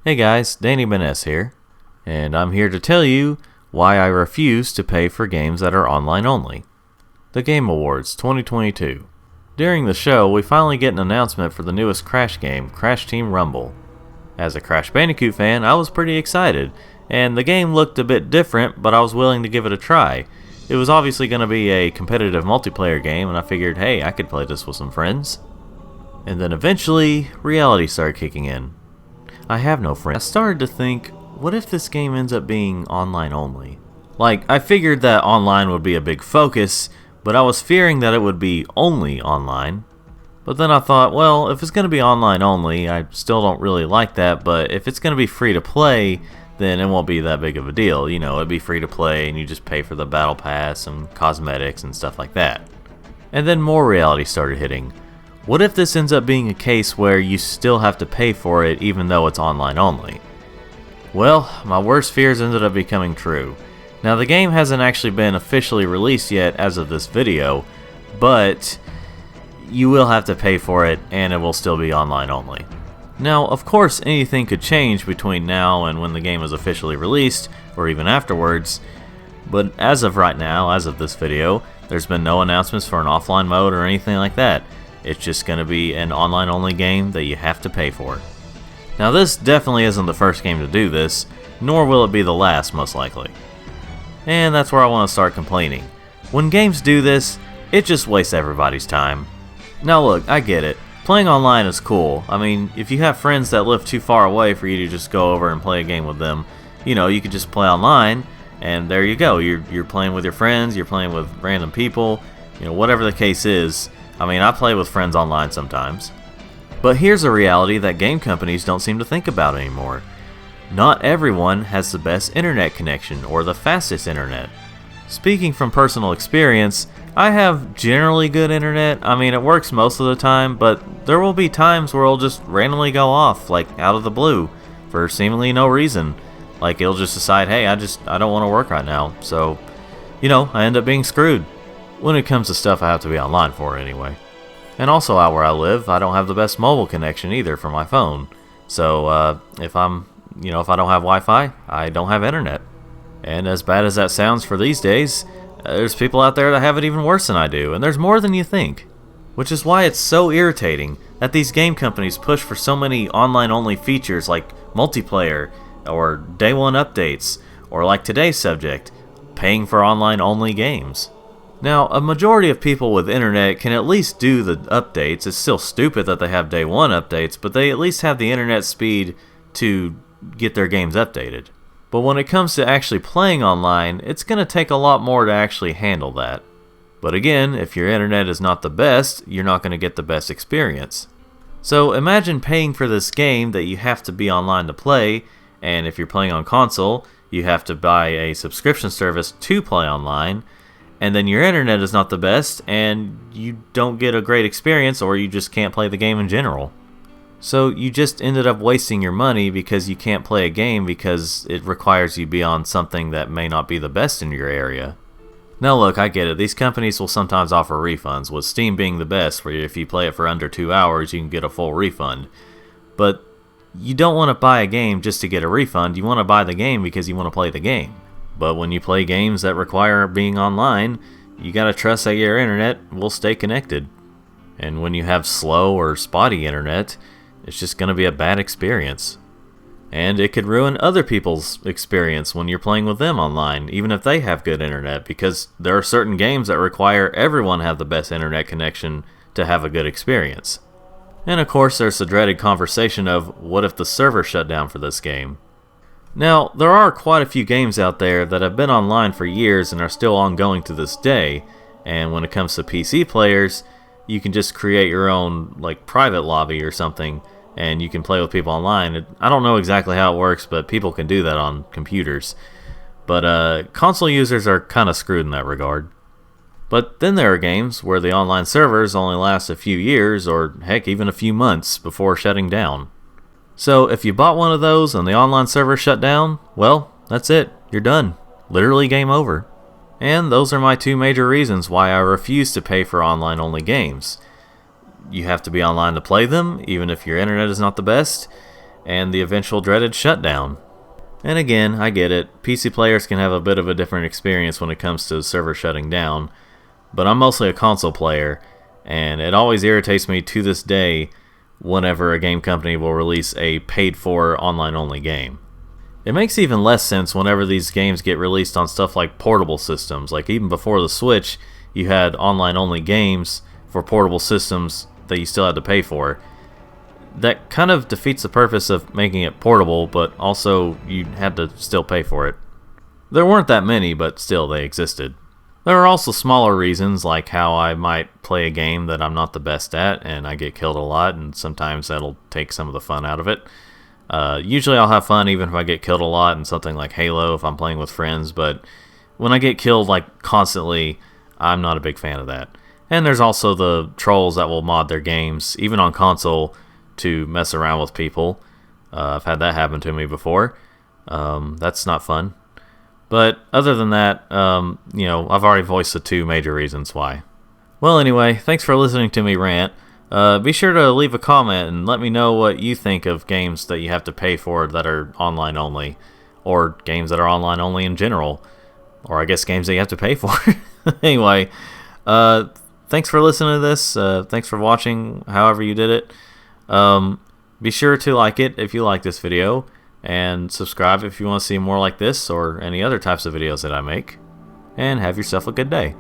Hey guys, Danny Benes here, and I'm here to tell you why I refuse to pay for games that are online only. The Game Awards 2022. During the show, we finally get an announcement for the newest Crash game, Crash Team Rumble. As a Crash Bandicoot fan, I was pretty excited, and the game looked a bit different, but I was willing to give it a try. It was obviously going to be a competitive multiplayer game, and I figured, hey, I could play this with some friends. And then eventually, reality started kicking in. I have no friends. I started to think, what if this game ends up being online only? Like, I figured that online would be a big focus, but I was fearing that it would be only online. But then I thought, well, if it's going to be online only, I still don't really like that, but if it's going to be free to play, then it won't be that big of a deal. You know, it'd be free to play and you just pay for the battle pass and cosmetics and stuff like that. And then more reality started hitting. What if this ends up being a case where you still have to pay for it even though it's online only? Well, my worst fears ended up becoming true. Now the game hasn't actually been officially released yet as of this video, but you will have to pay for it and it will still be online only. Now, of course, anything could change between now and when the game is officially released, or even afterwards, but as of right now, as of this video, there's been no announcements for an offline mode or anything like that. It's just going to be an online-only game that you have to pay for. Now this definitely isn't the first game to do this, nor will it be the last, most likely. And that's where I want to start complaining. When games do this, it just wastes everybody's time. Now look, I get it. Playing online is cool. I mean, if you have friends that live too far away for you to just go over and play a game with them, you know, you could just play online, and there you go. You're playing with your friends, you're playing with random people, you know, whatever the case is. I mean, I play with friends online sometimes. But here's a reality that game companies don't seem to think about anymore. Not everyone has the best internet connection or the fastest internet. Speaking from personal experience, I have generally good internet. I mean, it works most of the time, but there will be times where it'll just randomly go off, like out of the blue, for seemingly no reason. Like it'll just decide, hey, I don't want to work right now. So, you know, I end up being screwed. When it comes to stuff I have to be online for anyway. And also out where I live, I don't have the best mobile connection either for my phone. So if I don't have Wi-Fi, I don't have internet. And as bad as that sounds for these days, there's people out there that have it even worse than I do, and there's more than you think. Which is why it's so irritating that these game companies push for so many online-only features like multiplayer, or day one updates, or like today's subject, paying for online-only games. Now, a majority of people with internet can at least do the updates. It's still stupid that they have day one updates, but they at least have the internet speed to get their games updated. But when it comes to actually playing online, it's going to take a lot more to actually handle that. But again, if your internet is not the best, you're not going to get the best experience. So imagine paying for this game that you have to be online to play, and if you're playing on console, you have to buy a subscription service to play online, and then your internet is not the best, and you don't get a great experience, or you just can't play the game in general. So you just ended up wasting your money because you can't play a game because it requires you be on something that may not be the best in your area. Now look, I get it. These companies will sometimes offer refunds, with Steam being the best, where if you play it for under 2 hours, you can get a full refund. But you don't want to buy a game just to get a refund. You want to buy the game because you want to play the game. But when you play games that require being online, you gotta trust that your internet will stay connected. And when you have slow or spotty internet, it's just gonna be a bad experience. And it could ruin other people's experience when you're playing with them online, even if they have good internet, because there are certain games that require everyone to have the best internet connection to have a good experience. And of course, there's the dreaded conversation of, what if the server shut down for this game? Now, there are quite a few games out there that have been online for years and are still ongoing to this day, and when it comes to PC players, you can just create your own like private lobby or something, and you can play with people online. I don't know exactly how it works, but people can do that on computers. But console users are kind of screwed in that regard. But then there are games where the online servers only last a few years, or heck, even a few months before shutting down. So if you bought one of those and the online server shut down, well, that's it. You're done. Literally game over. And those are my two major reasons why I refuse to pay for online-only games. You have to be online to play them, even if your internet is not the best, and the eventual dreaded shutdown. And again, I get it, PC players can have a bit of a different experience when it comes to server shutting down, but I'm mostly a console player, and it always irritates me to this day whenever a game company will release a paid-for online-only game. It makes even less sense whenever these games get released on stuff like portable systems. Like even before the Switch, you had online-only games for portable systems that you still had to pay for. That kind of defeats the purpose of making it portable, but also you had to still pay for it. There weren't that many, but still they existed. There are also smaller reasons, like how I might play a game that I'm not the best at and I get killed a lot, and sometimes that'll take some of the fun out of it. Usually I'll have fun even if I get killed a lot in something like Halo if I'm playing with friends, but when I get killed like constantly, I'm not a big fan of that. And there's also the trolls that will mod their games, even on console, to mess around with people. I've had that happen to me before. That's not fun. But other than that, I've already voiced the two major reasons why. Well, anyway, thanks for listening to me rant. Be sure to leave a comment and let me know what you think of games that you have to pay for that are online only, or games that are online only in general, or I guess games that you have to pay for. Anyway, thanks for listening to this. Thanks for watching, however you did it. Be sure to like it if you like this video, and subscribe if you want to see more like this or any other types of videos that I make. And have yourself a good day.